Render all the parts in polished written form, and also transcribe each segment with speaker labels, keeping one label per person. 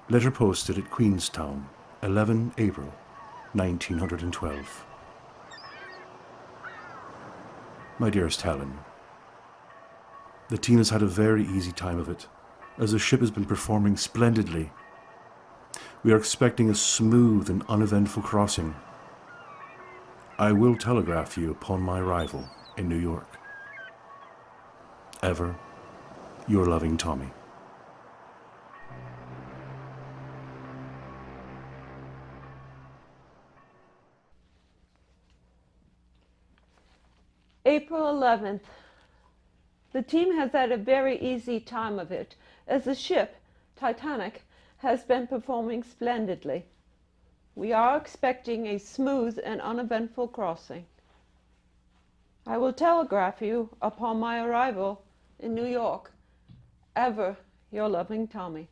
Speaker 1: Letter posted at Queenstown, 11 April 1912. My dearest Helen, the team has had a very easy time of it, as the ship has been performing splendidly. We are expecting a smooth and uneventful crossing. I will telegraph you upon my arrival in New York. Ever, your loving Tommy.
Speaker 2: April 11th. The team has had a very easy time of it, as the ship, Titanic, has been performing splendidly. We are expecting a smooth and uneventful crossing. I will telegraph you upon my arrival in New York. Ever your loving Tommy.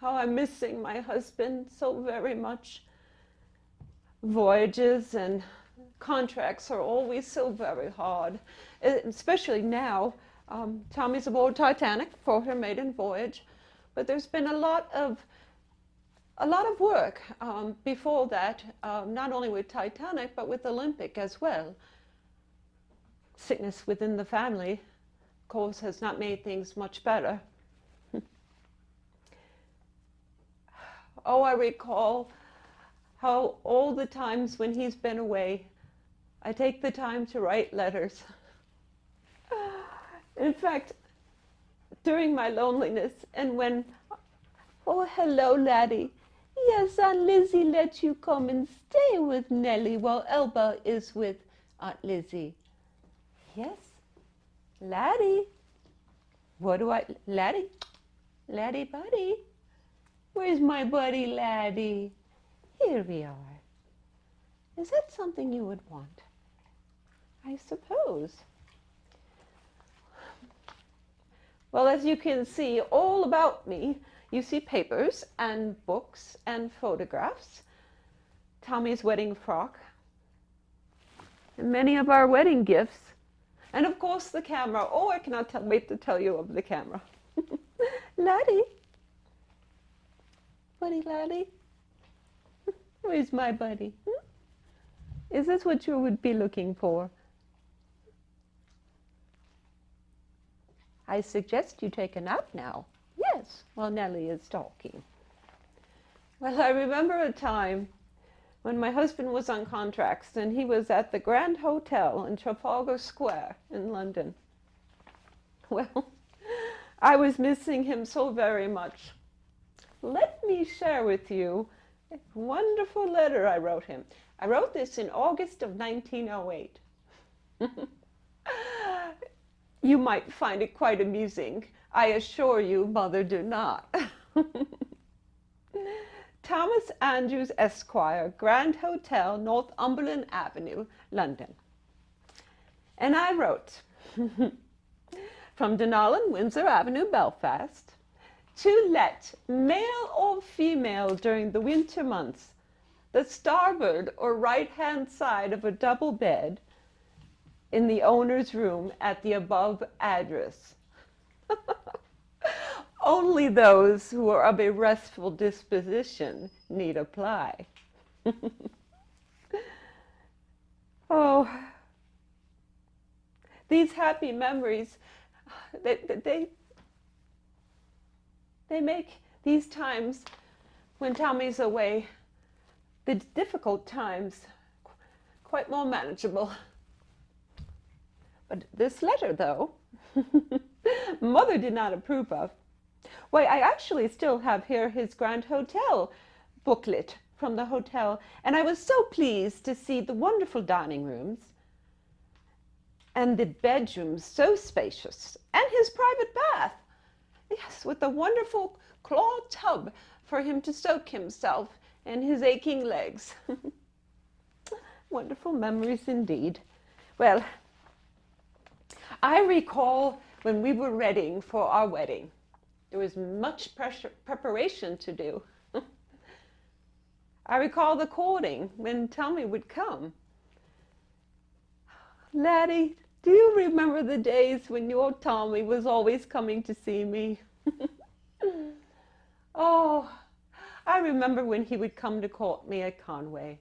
Speaker 2: How I'm missing my husband so very much. Voyages and contracts are always so very hard, especially now. Tommy's aboard Titanic for her maiden voyage, but there's been a lot of work before that, not only with Titanic, but with Olympic as well. Sickness within the family, of course, has not made things much better. Oh, I recall how all the times when he's been away, I take the time to write letters. In fact, during my loneliness, and when, oh, hello, laddie. Yes, Aunt Lizzie let you come and stay with Nellie while Elba is with Aunt Lizzie. Yes, laddie. What do I, laddie? Laddie buddy. Where's my buddy laddie? Here we are. Is that something you would want? I suppose. Well, as you can see all about me, you see papers and books and photographs, Tommy's wedding frock, and many of our wedding gifts, and of course the camera. Oh, I cannot wait to tell you of the camera. Laddie. Buddy laddie. Where's my buddy? Is this what you would be looking for? I suggest you take a nap now. Yes, while Nellie is talking. Well, I remember a time when my husband was on contracts and he was at the Grand Hotel in Trafalgar Square in London. Well, I was missing him so very much. Let me share with you a wonderful letter I wrote him. I wrote this in August of 1908. You might find it quite amusing. I assure you, Mother, do not. Thomas Andrews, Esquire, Grand Hotel, Northumberland Avenue, London. And I wrote, from Dunallen, Windsor Avenue, Belfast, to let, male or female during the winter months, the starboard or right-hand side of a double bed in the owner's room at the above address. Only those who are of a restful disposition need apply. Oh, these happy memories, they make these times when Tommy's away, the difficult times, quite more manageable. But this letter, though, Mother did not approve of. Why, I actually still have here his Grand Hotel booklet from the hotel, and I was so pleased to see the wonderful dining rooms and the bedrooms so spacious, and his private bath. Yes, with a wonderful claw tub for him to soak himself and his aching legs. Wonderful memories indeed. Well, I recall when we were readying for our wedding. There was much preparation to do. I recall the courting when Tommy would come. Laddie, Do you remember the days when your Tommy was always coming to see me? Oh, I remember when he would come to court me at Conway.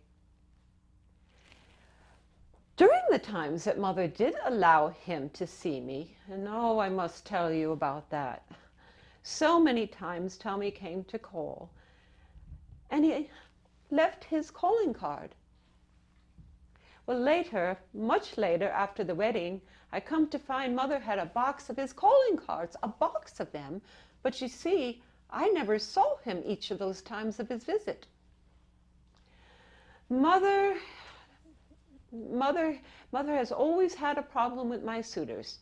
Speaker 2: During the times that Mother did allow him to see me, and oh, I must tell you about that. So many times Tommy came to call, and he left his calling card. Well, later, much later, after the wedding, I come to find Mother had a box of his calling cards, a box of them, but you see, I never saw him each of those times of his visit. Mother has always had a problem with my suitors.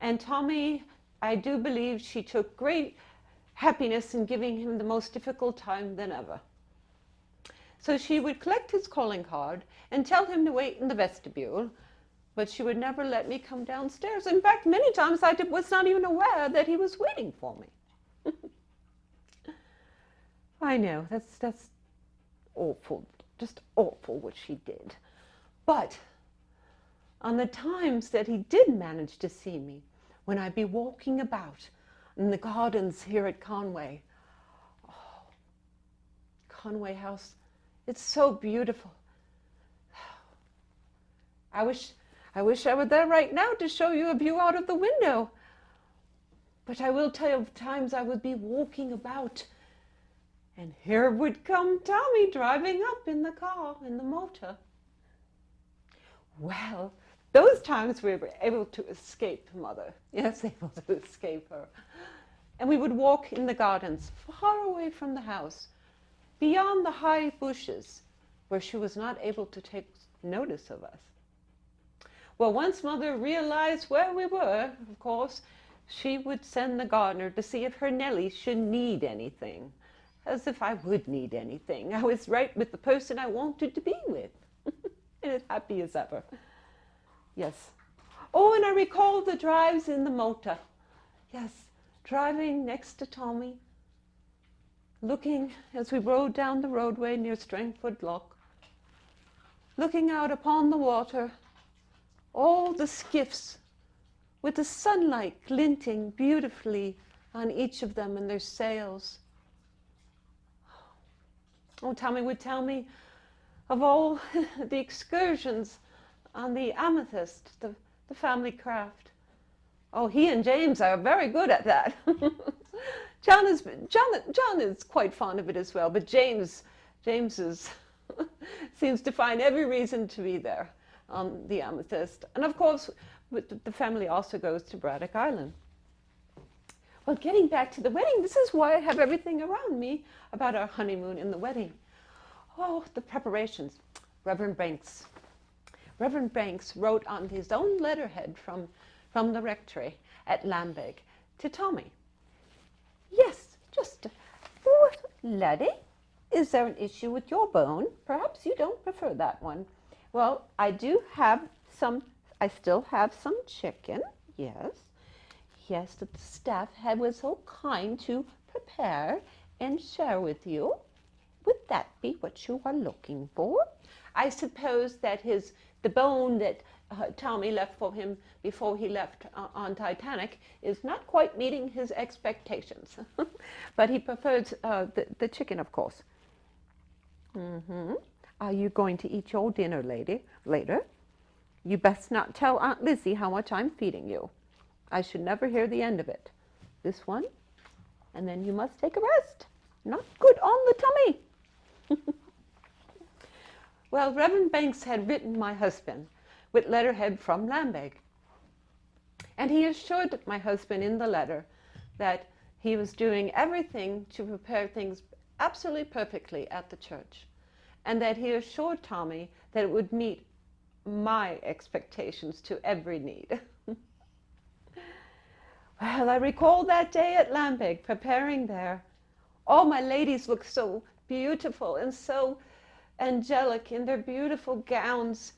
Speaker 2: And Tommy, I do believe she took great happiness in giving him the most difficult time than ever. So she would collect his calling card and tell him to wait in the vestibule, but she would never let me come downstairs. In fact, many times I was not even aware that he was waiting for me. I know, that's awful, just awful what she did. But on the times that he did manage to see me, when I'd be walking about in the gardens here at Conway, oh, Conway House, it's so beautiful. I wish I were there right now to show you a view out of the window. But I will tell you of times I would be walking about, and here would come Tommy driving up in the car, in the motor. Well, those times we were able to escape Mother. Yes, able to escape her. And we would walk in the gardens, far away from the house, beyond the high bushes, where she was not able to take notice of us. Well, once Mother realized where we were, of course, she would send the gardener to see if her Nellie should need anything. As if I would need anything. I was right with the person I wanted to be with. And as happy as ever. Yes. Oh, and I recall the drives in the motor. Yes, driving next to Tommy, looking as we rode down the roadway near Strangford Lock, looking out upon the water, all the skiffs with the sunlight glinting beautifully on each of them and their sails. Oh, Tommy would tell me of all the excursions on the Amethyst, the family craft. Oh, he and James are very good at that. John is quite fond of it as well, but James is seems to find every reason to be there on the Amethyst. And of course, the family also goes to Braddock Island. Well, getting back to the wedding, this is why I have everything around me about our honeymoon and the wedding. Oh, the preparations. Reverend Banks wrote on his own letterhead from the rectory at Lambeg to Tommy. Yes, just, laddie, is there an issue with your bone? Perhaps you don't prefer that one. Well, I still have some chicken, yes. Yes, that the staff was so kind to prepare and share with you. Would that be what you are looking for? I suppose that the bone that Tommy left for him before he left on Titanic is not quite meeting his expectations. But he prefers the chicken, of course. Are you going to eat your dinner later? You best not tell Aunt Lizzie how much I'm feeding you. I should never hear the end of it. This one, and then you must take a rest. Not good on the tummy. Well, Reverend Banks had written my husband with letterhead from Lambeg. And he assured my husband in the letter that he was doing everything to prepare things absolutely perfectly at the church. And that he assured Tommy that it would meet my expectations to every need. Well, I recall that day at Lambeg, preparing there. All my ladies looked so beautiful and so angelic in their beautiful gowns.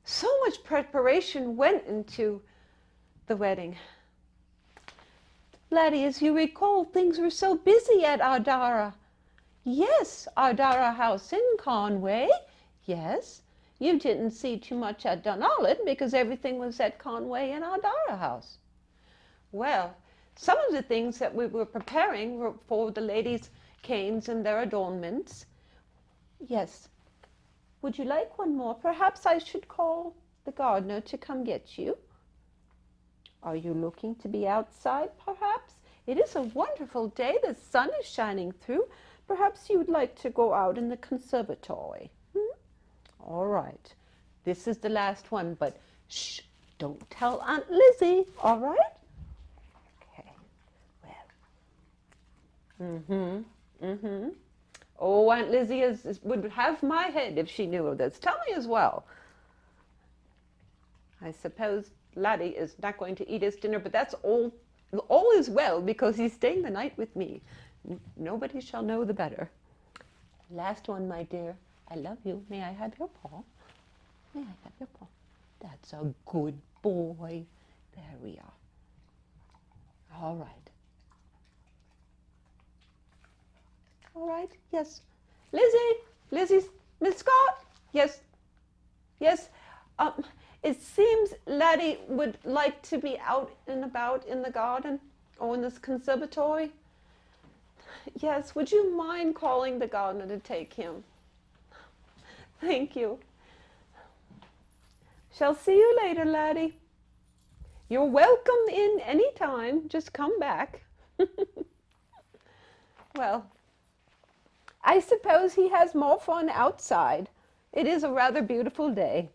Speaker 2: So much preparation went into the wedding. Laddie, as you recall, things were so busy at Ardara. Yes, Ardara House in Conway. Yes, You didn't see too much at Dunallen because everything was at Conway and our Dara house. Well, some of the things that we were preparing were for the ladies' canes and their adornments. Yes. Would you like one more? Perhaps I should call the gardener to come get you. Are you looking to be outside, perhaps? It is a wonderful day. The sun is shining through. Perhaps you would like to go out in the conservatory. All right. This is the last one, but shh, don't tell Aunt Lizzie, all right? Okay, well. Oh, Aunt Lizzie would have my head if she knew of this. Tell me as well. I suppose Laddie is not going to eat his dinner, but that's all is well, because he's staying the night with me. Nobody shall know the better. Last one, my dear. I love you. May I have your paw? May I have your paw? That's a good boy. There we are. All right. All right. Yes. Lizzie, Miss Scott? Yes. Yes. It seems Laddie would like to be out and about in the garden or in this conservatory. Yes, would you mind calling the gardener to take him? Thank you. Shall see you later, Laddie. You're welcome in any time. Just come back. Well, I suppose he has more fun outside. It is a rather beautiful day.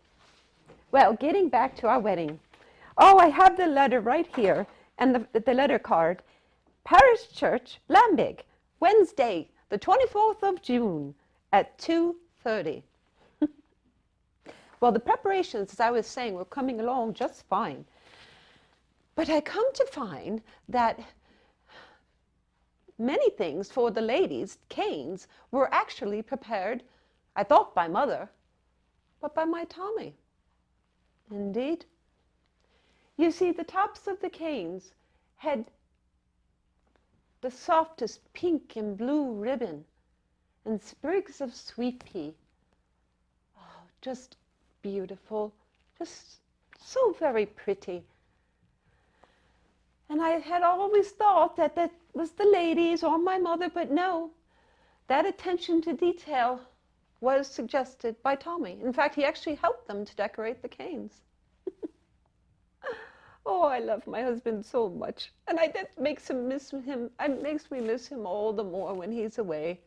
Speaker 2: Well, getting back to our wedding. Oh, I have the letter right here, and the letter card. Parish Church, Lambig, Wednesday, the 24th of June at 2:30. Well, the preparations, as I was saying, were coming along just fine. But I come to find that many things for the ladies' canes were actually prepared, I thought by Mother, but by my Tommy. Indeed. You see, the tops of the canes had the softest pink and blue ribbon and sprigs of sweet pea. Oh, just beautiful, just so very pretty. And I had always thought that that was the ladies or my mother, but no, that attention to detail was suggested by Tommy. In fact, he actually helped them to decorate the canes. Oh, I love my husband so much. And that makes him miss him. It makes me miss him all the more when he's away.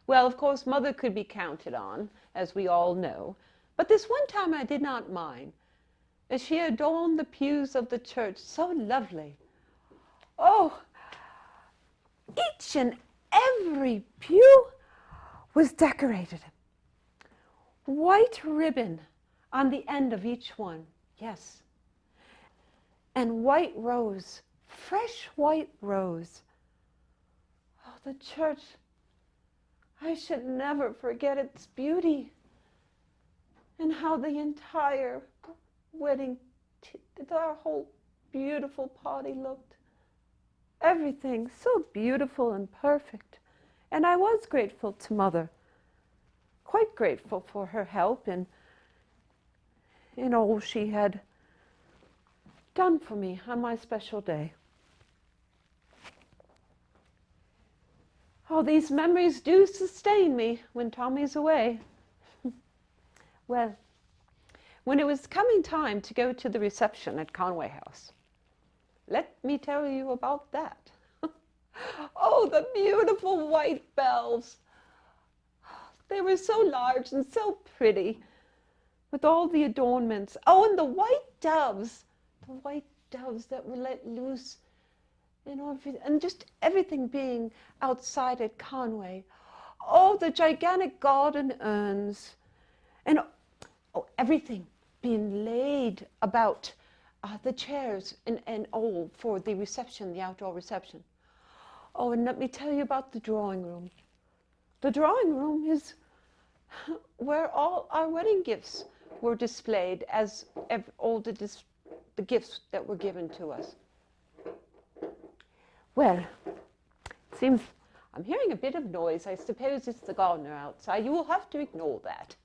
Speaker 2: Well, of course, Mother could be counted on, as we all know. But this one time I did not mind, as she adorned the pews of the church so lovely. Oh, each and every pew was decorated. White ribbon on the end of each one, yes. And white rose, fresh white rose. Oh, the church, I should never forget its beauty, and how the entire wedding, our whole beautiful party looked. Everything so beautiful and perfect. And I was grateful to Mother, quite grateful for her help in all she had done for me on my special day. Oh, these memories do sustain me when Tommy's away. Well, when it was coming time to go to the reception at Conway House, let me tell you about that. Oh, the beautiful white bells. They were so large and so pretty, with all the adornments. Oh, and the white doves that were let loose, and just everything being outside at Conway. Oh, the gigantic garden urns, and everything being laid about the chairs and all for the reception, the outdoor reception. Oh, and let me tell you about the drawing room. The drawing room is where all our wedding gifts were displayed, as all the gifts that were given to us. Well, it seems I'm hearing a bit of noise. I suppose it's the gardener outside. You will have to ignore that.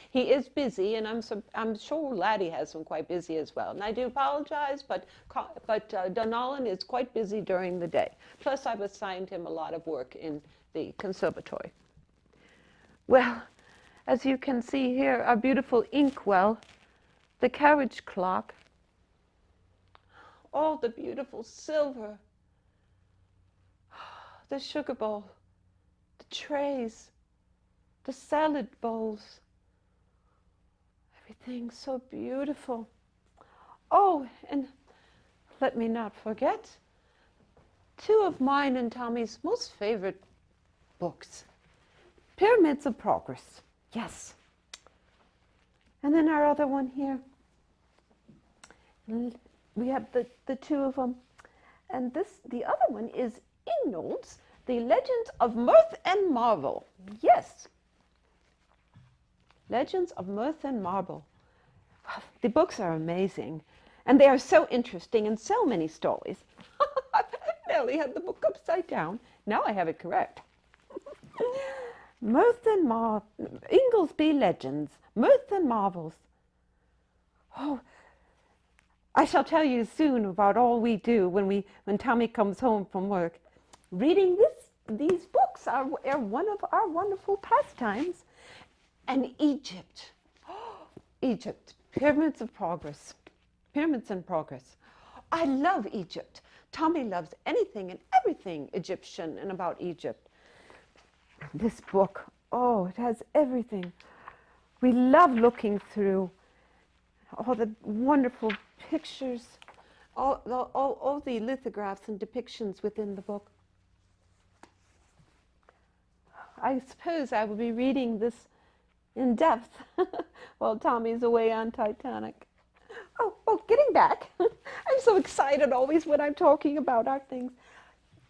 Speaker 2: He is busy, and I'm sure Laddie has him quite busy as well. And I do apologize, but Donallan is quite busy during the day. Plus, I've assigned him a lot of work in the conservatory. Well, as you can see here, our beautiful inkwell, the carriage clock, all the beautiful silver, the sugar bowl, the trays, the salad bowls, everything so beautiful. Oh, and let me not forget, two of mine and Tommy's most favorite books, Pyramids of Progress, yes. And then our other one here, we have the two of them. And the other one is Ingnold's The Legends of Mirth and Marvel. Yes. Legends of Mirth and Marvel. The books are amazing. And they are so interesting and so many stories. I nearly had the book upside down. Now I have it correct. Mirth and Inglesby Legends, Mirth and Marvels. Oh, I shall tell you soon about all we do when Tommy comes home from work. Reading these books are one of our wonderful pastimes. And Egypt. Oh, Egypt, Pyramids of Progress. Pyramids in Progress. I love Egypt. Tommy loves anything and everything Egyptian and about Egypt. This book, oh, it has everything. We love looking through all the wonderful pictures, all the lithographs and depictions within the book. I suppose I will be reading this in depth while Tommy's away on Titanic. Oh, getting back. I'm so excited always when I'm talking about our things.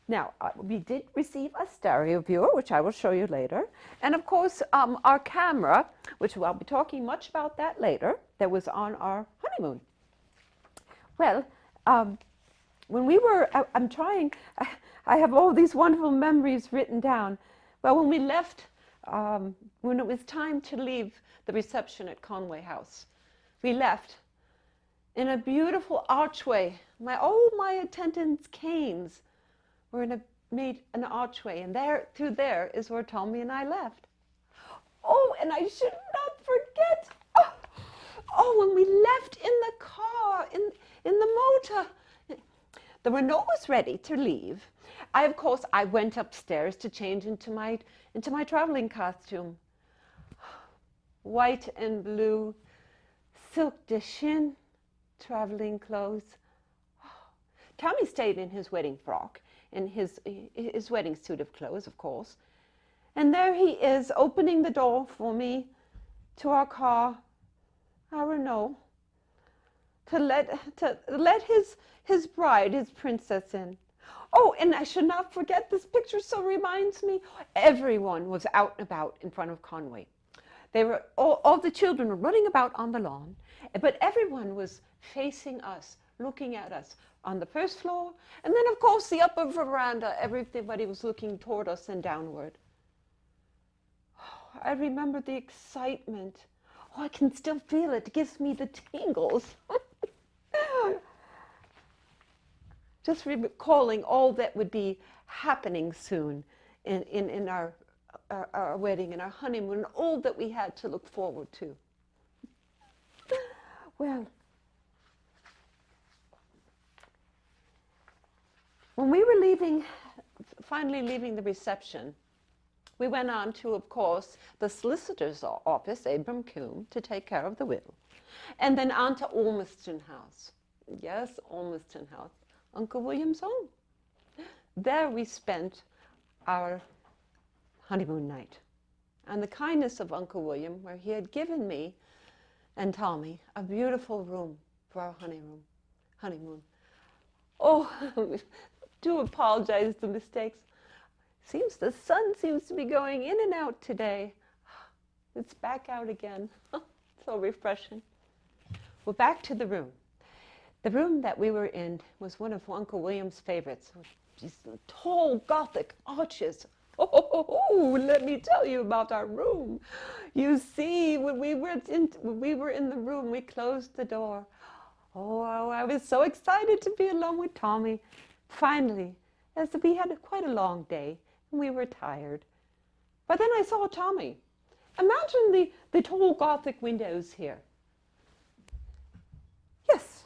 Speaker 2: Now, we did receive a stereo viewer, which I will show you later. And of course, our camera, which I'll be talking much about that later, that was on our honeymoon. Well, when we were, I have all these wonderful memories written down. Well, when we left, when it was time to leave the reception at Conway House, we left in a beautiful archway. All my attendants' canes were made an archway, and through there is where Tommy and I left. Oh, and I should not forget. Oh, when we left in the car, in the motor, the Renault was ready to leave. Of course, I went upstairs to change into my traveling costume. White and blue, silk de chine, traveling clothes. Tommy stayed in his wedding frock, in his wedding suit of clothes, of course. And there he is, opening the door for me to our car, our Renault, to let his bride, his princess, in. Oh, and I should not forget, this picture so reminds me, everyone was out and about in front of Conway. They were all the children were running about on the lawn, but everyone was facing us, looking at us on the first floor, and then of course the upper veranda, everybody was looking toward us and downward. Oh, I remember the excitement. Oh, I can still feel it. It gives me the tingles. Just recalling all that would be happening soon in our wedding and our honeymoon, and all that we had to look forward to. Well, when we were finally leaving the reception, we went on to, of course, the solicitor's office, Abram Coombe, to take care of the will, and then on to Ormiston House. Yes, Ormiston House, Uncle William's home. There we spent our honeymoon night, and the kindness of Uncle William, where he had given me and Tommy a beautiful room for our honeymoon. Oh, do apologize for the mistakes. The sun seems to be going in and out today. It's back out again. So refreshing. Well, back to the room. The room that we were in was one of Uncle William's favorites. these tall Gothic arches. Oh, let me tell you about our room. You see, when we were in the room, we closed the door. Oh, I was so excited to be alone with Tommy. Finally, as we had quite a long day, and we were tired. But then I saw Tommy. Imagine the tall Gothic windows here. Yes,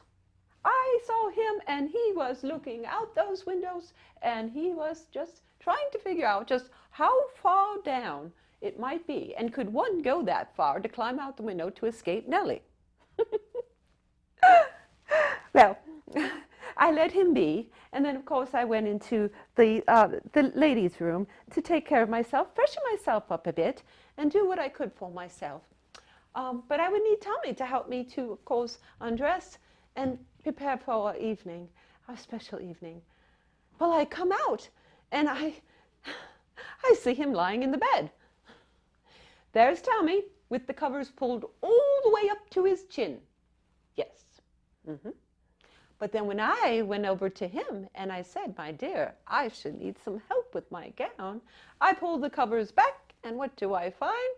Speaker 2: I saw him, and he was looking out those windows, and he was just trying to figure out just how far down it might be, and could one go that far to climb out the window to escape Nellie? Well, I let him be, and then of course I went into the ladies' room to take care of myself, freshen myself up a bit, and do what I could for myself. But I would need Tommy to help me to, of course, undress and prepare for our evening, our special evening. Well, I come out, and I see him lying in the bed. There's Tommy, with the covers pulled all the way up to his chin. Yes. But then when I went over to him and I said, my dear, I should need some help with my gown, I pulled the covers back, and what do I find?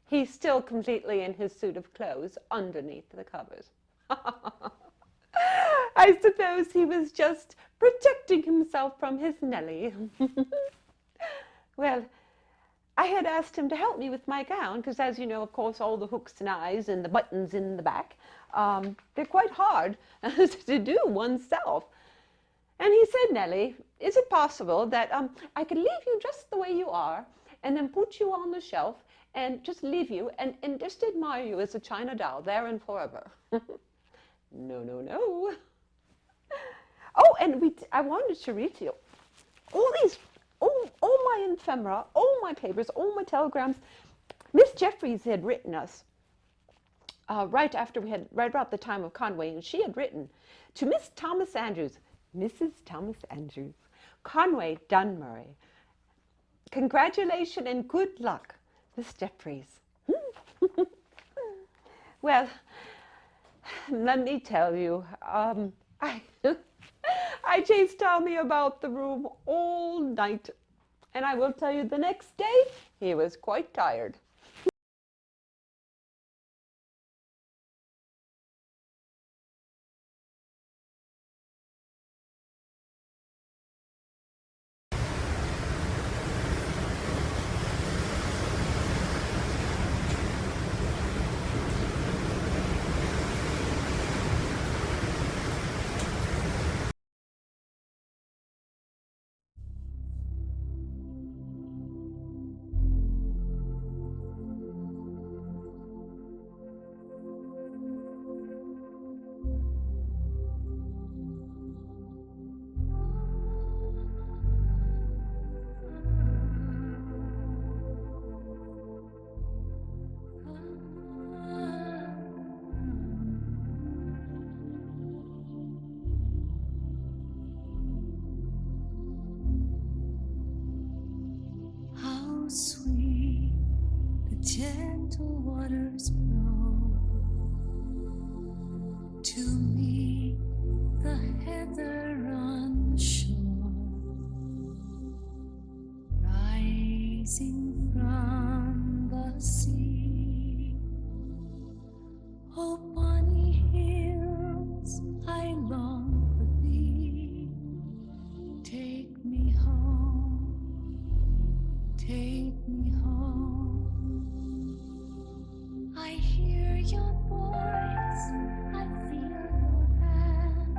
Speaker 2: He's still completely in his suit of clothes underneath the covers. I suppose he was just protecting himself from his Nellie. Well, I had asked him to help me with my gown, because as you know, of course, all the hooks and eyes and the buttons in the back, they're quite hard to do oneself. And he said, Nellie, is it possible that I could leave you just the way you are, and then put you on the shelf, and just leave you, and just admire you as a china doll, there and forever? No, no, no. Oh, and I wanted to read to you all my ephemera, all my papers, all my telegrams. Miss Jeffries had written us right about the time of Conway, and she had written to Miss Thomas Andrews, Mrs. Thomas Andrews, Conway, Dunmurray. Congratulations and good luck, Miss Jeffries. Well, let me tell you, I chased Tommy about the room all night, and I will tell you the next day he was quite tired.
Speaker 3: Sweet the gentle waters flow to meet the heather on the shore, rising from the sea. Oh, bonny hills, I long for thee. Take me home. Take me home. I hear your voice, I feel your hand.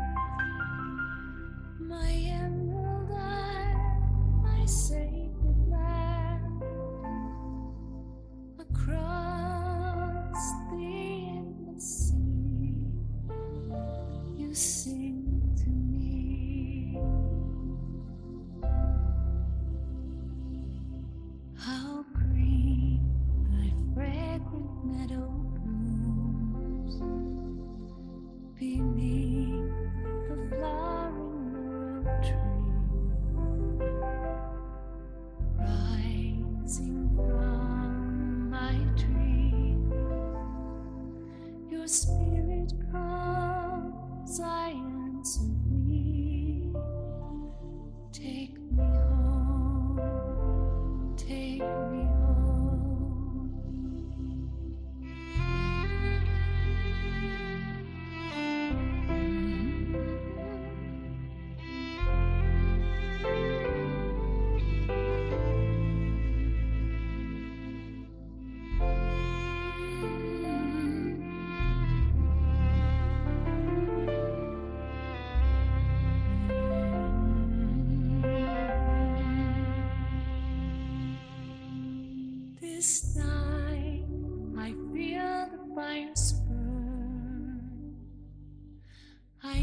Speaker 3: My emerald isle, my sacred land. Across the endless sea, you sing to me. How green thy fragrant meadow blooms beneath the flowering laurel tree, rising from my tree. Your spirit calls, I answer thee. Take me home. This night I feel the fires burn. I